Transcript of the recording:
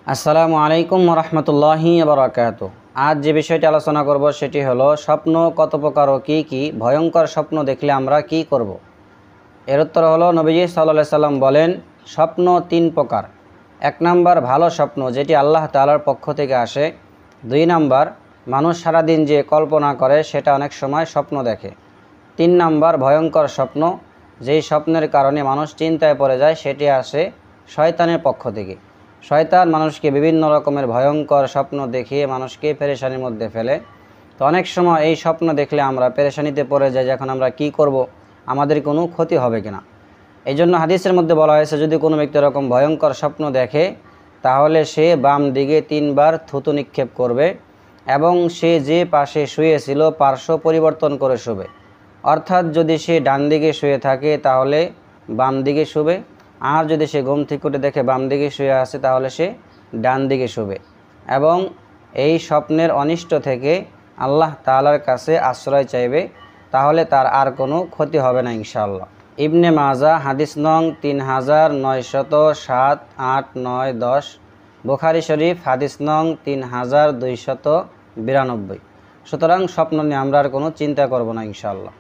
আসসালামু আলাইকুম রহমতুল্লাহি বারাকাতুহু। আজ যে বিষয়টি আলোচনা করব সেটি হলো স্বপ্ন কত প্রকার ও কী কী, ভয়ঙ্কর স্বপ্ন দেখলে আমরা কি করব। এর উত্তর হলো নবীজি সাল্লাল্লাহু আলাইহি সাল্লাম বলেন, স্বপ্ন তিন প্রকার। এক নাম্বার ভালো স্বপ্ন, যেটি আল্লাহ তাআলার পক্ষ থেকে আসে। দুই নাম্বার মানুষ সারাদিন যে কল্পনা করে সেটা অনেক সময় স্বপ্ন দেখে। তিন নাম্বার ভয়ঙ্কর স্বপ্ন, যেই স্বপ্নের কারণে মানুষ চিন্তায় পড়ে যায়, সেটি আসে শয়তানের পক্ষ থেকে। শয়তান মানুষকে বিভিন্ন রকমের ভয়ঙ্কর স্বপ্ন দেখিয়ে মানুষকে পেরেশানির মধ্যে ফেলে। তো অনেক সময় এই স্বপ্ন দেখলে আমরা পেরেশানিতে পড়ে যাই, যখন আমরা কি করব, আমাদের কোনো ক্ষতি হবে কিনা। এই জন্য হাদিসের মধ্যে বলা হয়েছে, যদি কোনো ব্যক্তি এরকম ভয়ঙ্কর স্বপ্ন দেখে তাহলে সে বাম দিকে 3 বার থুতু নিক্ষেপ করবে এবং সে যে পাশে শুয়েছিল পার্শ্ব পরিবর্তন করে শোবে। অর্থাৎ যদি সে ডান দিকে শুয়ে থাকে তাহলে বাম দিকে শুবে, আর যদি সে ঘুম থেকে উঠে দেখে বাম দিকে শুয়ে আছে তাহলে সে ডান দিকে শুবে। এবং এই স্বপ্নের অনিষ্ট থেকে আল্লাহ তাআলার কাছে আশ্রয় চাইবে, তাহলে তার আর কোনো ক্ষতি হবে না ইনশাআল্লাহ। ইবনে মাজা হাদিস নং 3907, 8, 9, 10। বুখারী শরীফ হাদিস নং 3292। সুতরাং স্বপ্ন নিয়ে আমরা আর কোনো চিন্তা করব না ইনশাআল্লাহ।